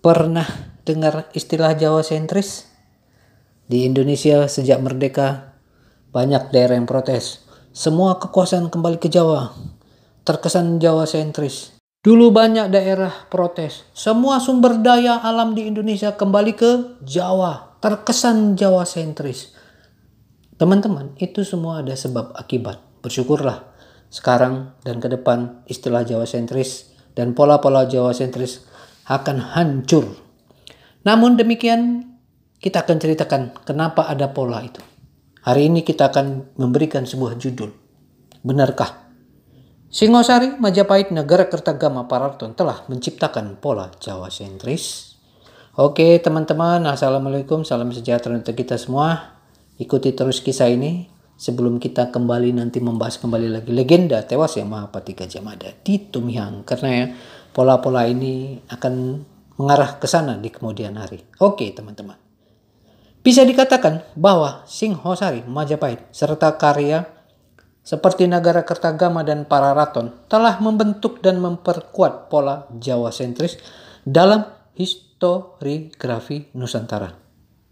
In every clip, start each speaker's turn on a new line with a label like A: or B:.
A: Pernah dengar istilah Jawa sentris? Di Indonesia sejak merdeka, banyak daerah yang protes. Semua kekuasaan kembali ke Jawa. Terkesan Jawa sentris. Dulu banyak daerah protes. Semua sumber daya alam di Indonesia kembali ke Jawa. Terkesan Jawa sentris. Teman-teman, itu semua ada sebab akibat. Bersyukurlah sekarang dan ke depan istilah Jawa sentris dan pola-pola Jawa sentris akan hancur. Namun demikian, kita akan ceritakan kenapa ada pola itu. Hari ini kita akan memberikan sebuah judul. Benarkah Singosari, Majapahit, Negara Kertagama, Pararaton telah menciptakan pola Jawa sentris? Oke teman-teman, assalamualaikum, salam sejahtera untuk kita semua. Ikuti terus kisah ini sebelum kita kembali nanti membahas kembali lagi legenda tewas yang Mahapati Gajah Mada di Tumihang. Karena ya, pola-pola ini akan mengarah ke sana di kemudian hari. Oke teman-teman. Bisa dikatakan bahwa Singosari, Majapahit, serta karya seperti Negara Kertagama dan Pararaton telah membentuk dan memperkuat pola Jawa sentris dalam historiografi Nusantara.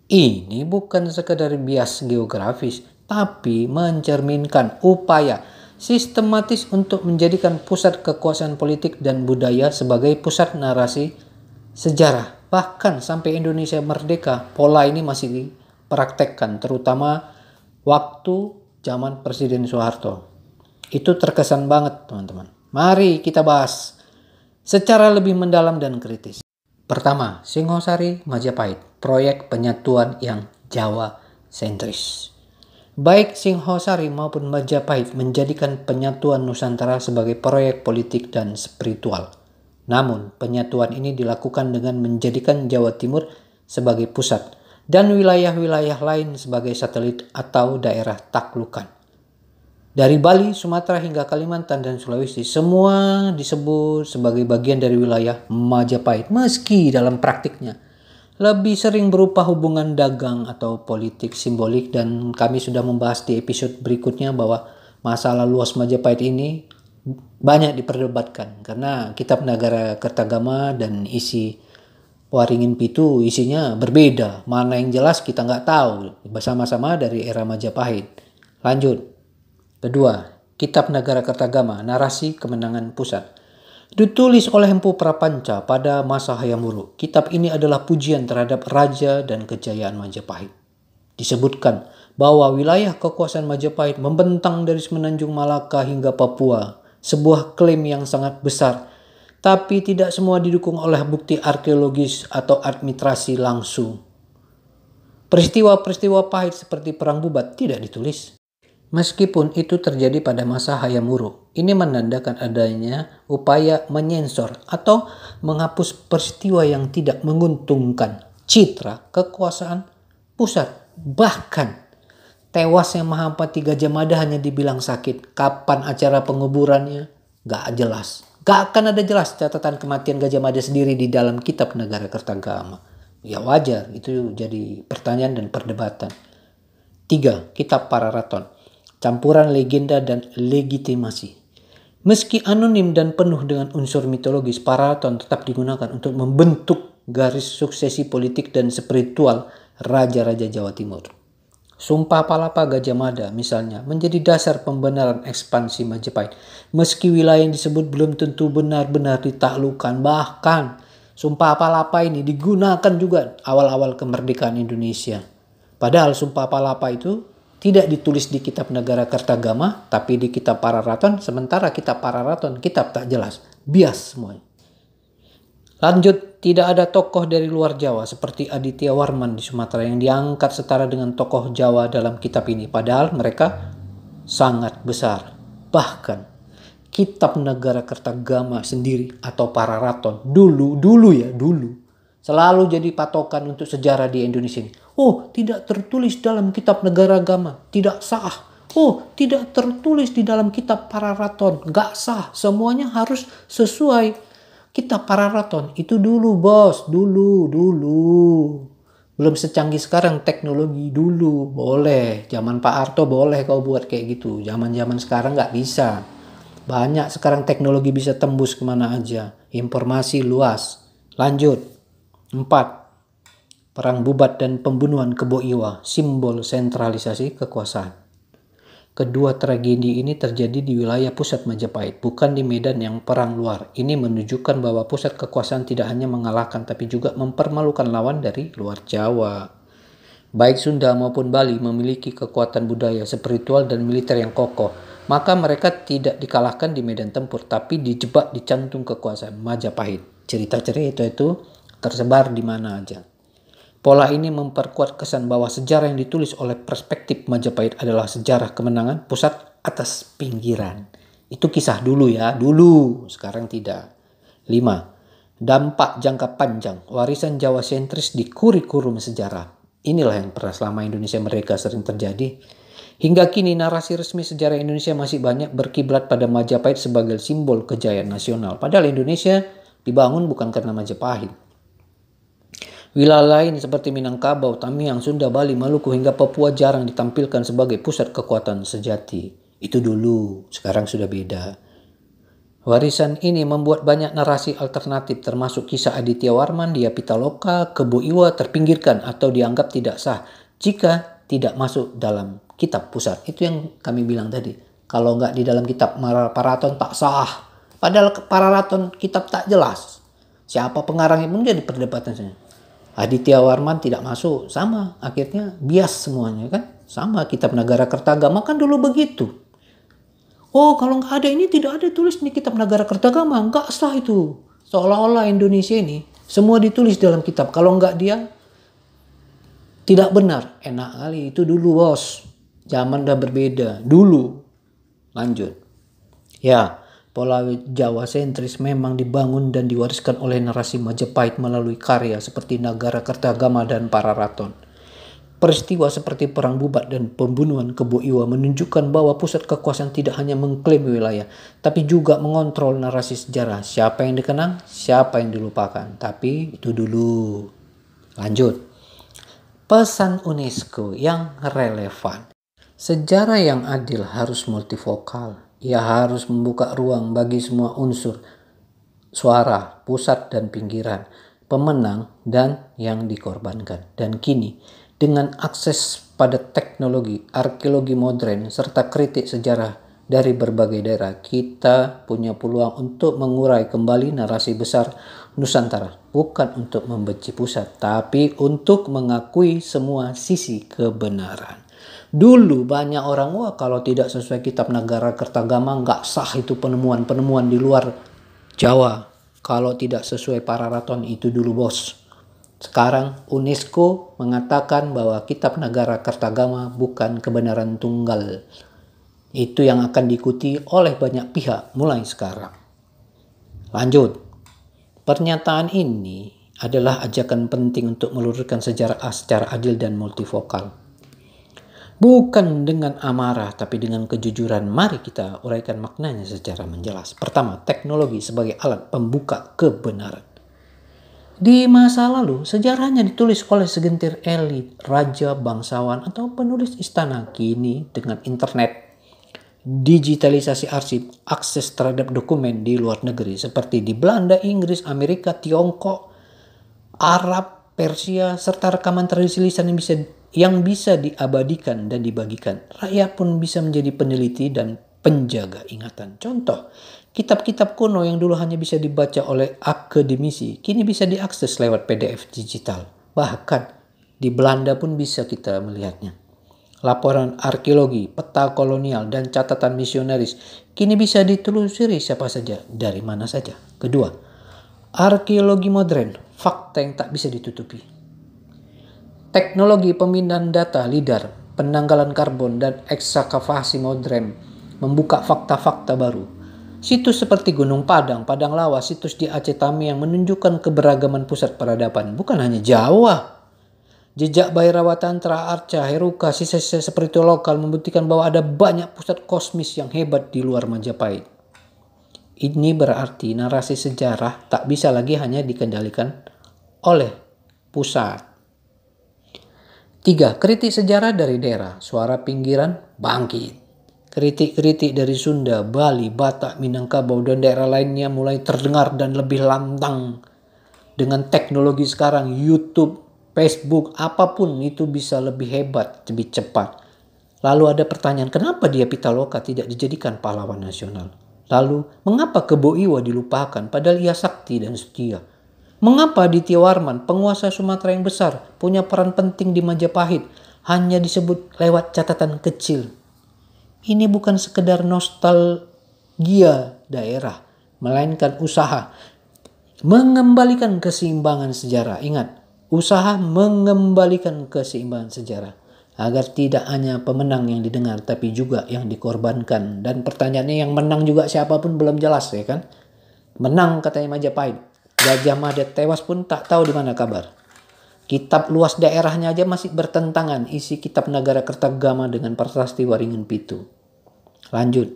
A: Ini bukan sekadar bias geografis, tapi mencerminkan upaya sistematis untuk menjadikan pusat kekuasaan politik dan budaya sebagai pusat narasi sejarah. Bahkan sampai Indonesia merdeka, pola ini masih dipraktekkan, terutama waktu zaman Presiden Soeharto. Itu terkesan banget, teman-teman. Mari kita bahas secara lebih mendalam dan kritis. Pertama, Singosari, Majapahit, proyek penyatuan yang Jawa sentris. Baik Singosari maupun Majapahit menjadikan penyatuan Nusantara sebagai proyek politik dan spiritual. Namun, penyatuan ini dilakukan dengan menjadikan Jawa Timur sebagai pusat dan wilayah-wilayah lain sebagai satelit atau daerah taklukan. Dari Bali, Sumatera hingga Kalimantan dan Sulawesi semua disebut sebagai bagian dari wilayah Majapahit, meski dalam praktiknya lebih sering berupa hubungan dagang atau politik simbolik, dan kami sudah membahas di episode berikutnya bahwa masalah luas Majapahit ini banyak diperdebatkan karena kitab Negara Kertagama dan isi Waringin Pitu isinya berbeda. Mana yang jelas kita nggak tahu. Bersama-sama dari era Majapahit. Lanjut. Kedua, kitab Negara Kertagama, narasi kemenangan pusat. Ditulis oleh Empu Prapanca pada masa Hayam Wuruk. Kitab ini adalah pujian terhadap raja dan kejayaan Majapahit. Disebutkan bahwa wilayah kekuasaan Majapahit membentang dari Semenanjung Malaka hingga Papua. Sebuah klaim yang sangat besar, tapi tidak semua didukung oleh bukti arkeologis atau administrasi langsung. Peristiwa-peristiwa pahit seperti Perang Bubat tidak ditulis. Meskipun itu terjadi pada masa Hayam Wuruk, ini menandakan adanya upaya menyensor atau menghapus peristiwa yang tidak menguntungkan citra kekuasaan pusat. Bahkan tewasnya Mahapati Gajah Mada hanya dibilang sakit. Kapan acara penguburannya? Gak jelas. Gak akan ada jelas catatan kematian Gajah Mada sendiri di dalam kitab Negara Kertagama. Ya wajar, itu jadi pertanyaan dan perdebatan. 3. Kitab Pararaton. Campuran legenda dan legitimasi. Meski anonim dan penuh dengan unsur mitologis, Pararaton tetap digunakan untuk membentuk garis suksesi politik dan spiritual raja-raja Jawa Timur. Sumpah Palapa Gajah Mada misalnya menjadi dasar pembenaran ekspansi Majapahit. Meski wilayah yang disebut belum tentu benar-benar ditaklukkan, bahkan Sumpah Palapa ini digunakan juga awal-awal kemerdekaan Indonesia. Padahal Sumpah Palapa itu tidak ditulis di kitab Negara Kertagama, tapi di kitab Pararaton. Sementara kitab Pararaton kitab tak jelas, bias semuanya. Lanjut, tidak ada tokoh dari luar Jawa seperti Aditya Warman di Sumatera yang diangkat setara dengan tokoh Jawa dalam kitab ini. Padahal mereka sangat besar. Bahkan kitab Negara Kertagama sendiri atau Pararaton dulu selalu jadi patokan untuk sejarah di Indonesia ini. Oh, tidak tertulis dalam kitab Negara Agama, tidak sah. Oh, tidak tertulis di dalam kitab Pararaton, gak sah. Semuanya harus sesuai kitab Pararaton. Itu dulu bos, dulu. Belum secanggih sekarang teknologi. Dulu boleh, zaman Pak Harto boleh kau buat kayak gitu. Zaman sekarang gak bisa. Banyak sekarang teknologi bisa tembus kemana aja. Informasi luas. Lanjut. 4. Perang Bubat dan pembunuhan Kebo Iwa, simbol sentralisasi kekuasaan. Kedua tragedi ini terjadi di wilayah pusat Majapahit, bukan di medan yang perang luar. Ini menunjukkan bahwa pusat kekuasaan tidak hanya mengalahkan, tapi juga mempermalukan lawan dari luar Jawa. Baik Sunda maupun Bali memiliki kekuatan budaya, spiritual, dan militer yang kokoh. Maka mereka tidak dikalahkan di medan tempur, tapi dijebak di jantung kekuasaan Majapahit. Cerita-cerita itu tersebar di mana aja. Pola ini memperkuat kesan bahwa sejarah yang ditulis oleh perspektif Majapahit adalah sejarah kemenangan pusat atas pinggiran. Itu kisah dulu ya, dulu, sekarang tidak. 5. Dampak jangka panjang, warisan Jawa sentris di kurikulum sejarah. Inilah yang pernah selama Indonesia merdeka sering terjadi. Hingga kini narasi resmi sejarah Indonesia masih banyak berkiblat pada Majapahit sebagai simbol kejayaan nasional. Padahal Indonesia dibangun bukan karena Majapahit. Wilayah lain seperti Minangkabau, Tamiang, Sunda, Bali, Maluku hingga Papua jarang ditampilkan sebagai pusat kekuatan sejati. Itu dulu, sekarang sudah beda. Warisan ini membuat banyak narasi alternatif termasuk kisah Aditya Warman, Dia Pitaloka, Kebo Iwa terpinggirkan atau dianggap tidak sah jika tidak masuk dalam kitab pusat. Itu yang kami bilang tadi. Kalau nggak di dalam kitab Paraton tak sah. Padahal Paraton kitab tak jelas. Siapa pengarangnya pun jadi perdebatan. Aditya Warman tidak masuk, sama akhirnya bias semuanya kan, sama kitab Nagara Kertagama kan dulu begitu. Oh kalau nggak ada ini tidak ada tulis di kitab Nagara Kertagama, nggak sah itu. Seolah-olah Indonesia ini semua ditulis dalam kitab, kalau nggak dia tidak benar. Enak kali itu dulu bos, zaman udah berbeda dulu. Lanjut ya. Pola Jawa sentris memang dibangun dan diwariskan oleh narasi Majapahit melalui karya seperti Nagara Kertagama dan Pararaton. Peristiwa seperti Perang Bubat dan pembunuhan Kebo Iwa menunjukkan bahwa pusat kekuasaan tidak hanya mengklaim wilayah, tapi juga mengontrol narasi sejarah. Siapa yang dikenang, siapa yang dilupakan. Tapi itu dulu. Lanjut. Pesan UNESCO yang relevan. Sejarah yang adil harus multivokal. Ia harus membuka ruang bagi semua unsur, suara, pusat dan pinggiran, pemenang dan yang dikorbankan. Dan kini, dengan akses pada teknologi, arkeologi modern, serta kritik sejarah dari berbagai daerah, kita punya peluang untuk mengurai kembali narasi besar Nusantara. Bukan untuk membenci pusat, tapi untuk mengakui semua sisi kebenaran. Dulu banyak orang, wah kalau tidak sesuai kitab Nagara Kertagama nggak sah itu penemuan-penemuan di luar Jawa. Kalau tidak sesuai Pararaton itu dulu bos. Sekarang UNESCO mengatakan bahwa kitab Nagara Kertagama bukan kebenaran tunggal. Itu yang akan diikuti oleh banyak pihak mulai sekarang. Lanjut. Pernyataan ini adalah ajakan penting untuk meluruskan sejarah secara adil dan multivokal. Bukan dengan amarah, tapi dengan kejujuran. Mari kita uraikan maknanya secara menjelas. Pertama, teknologi sebagai alat pembuka kebenaran. Di masa lalu, sejarahnya ditulis oleh segelintir elit, raja, bangsawan, atau penulis istana. Kini, dengan internet, digitalisasi arsip, akses terhadap dokumen di luar negeri, seperti di Belanda, Inggris, Amerika, Tiongkok, Arab, Persia, serta rekaman tradisi lisan yang bisa diabadikan dan dibagikan. Rakyat pun bisa menjadi peneliti dan penjaga ingatan. Contoh, kitab-kitab kuno yang dulu hanya bisa dibaca oleh akademisi, kini bisa diakses lewat PDF digital. Bahkan di Belanda pun bisa kita melihatnya. Laporan arkeologi, peta kolonial, dan catatan misionaris kini bisa ditelusuri siapa saja, dari mana saja. Kedua, arkeologi modern, fakta yang tak bisa ditutupi. Teknologi pemindahan data LIDAR, penanggalan karbon, dan ekskavasi modern membuka fakta-fakta baru. Situs seperti Gunung Padang, Padang Lawas, situs di Aceh Tamiang menunjukkan keberagaman pusat peradaban, bukan hanya Jawa. Jejak Bhairawa Tantra, Arca, Heruka, sisa-sisa spiritual lokal membuktikan bahwa ada banyak pusat kosmis yang hebat di luar Majapahit. Ini berarti narasi sejarah tak bisa lagi hanya dikendalikan oleh pusat. 3. Kritik sejarah dari daerah, suara pinggiran bangkit. Kritik-kritik dari Sunda, Bali, Batak, Minangkabau, dan daerah lainnya mulai terdengar dan lebih lantang. Dengan teknologi sekarang, YouTube, Facebook, apapun itu bisa lebih hebat, lebih cepat. Lalu ada pertanyaan, kenapa dia Pitaloka tidak dijadikan pahlawan nasional? Lalu, mengapa Kebo Iwa dilupakan padahal ia sakti dan setia? Mengapa Aditya Warman, penguasa Sumatera yang besar, punya peran penting di Majapahit, hanya disebut lewat catatan kecil? Ini bukan sekedar nostalgia daerah, melainkan usaha mengembalikan keseimbangan sejarah. Ingat, usaha mengembalikan keseimbangan sejarah. Agar tidak hanya pemenang yang didengar, tapi juga yang dikorbankan. Dan pertanyaannya, yang menang juga siapapun belum jelas, ya kan? Menang katanya Majapahit. Gajah Mada tewas pun tak tahu di mana kabar. Kitab luas daerahnya aja masih bertentangan isi kitab Nagara Kertagama dengan Prasasti Waringin Pitu. Lanjut.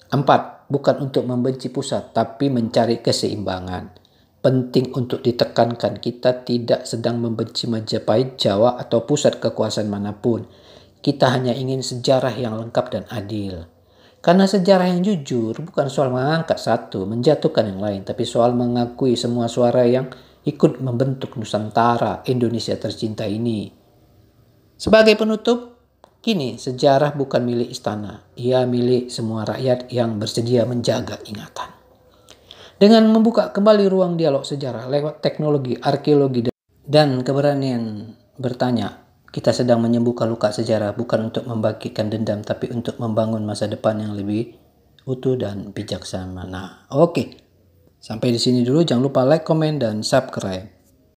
A: 4. Bukan untuk membenci pusat, tapi mencari keseimbangan. Penting untuk ditekankan, kita tidak sedang membenci Majapahit, Jawa, atau pusat kekuasaan manapun. Kita hanya ingin sejarah yang lengkap dan adil. Karena sejarah yang jujur bukan soal mengangkat satu, menjatuhkan yang lain, tapi soal mengakui semua suara yang ikut membentuk Nusantara, Indonesia tercinta ini. Sebagai penutup, kini sejarah bukan milik istana, ia milik semua rakyat yang bersedia menjaga ingatan. Dengan membuka kembali ruang dialog sejarah lewat teknologi, arkeologi, dan keberanian bertanya, kita sedang menyembuhkan luka sejarah bukan untuk membagikan dendam, tapi untuk membangun masa depan yang lebih utuh dan bijaksana. Nah, oke. Sampai di sini dulu. Jangan lupa like, komen, dan subscribe.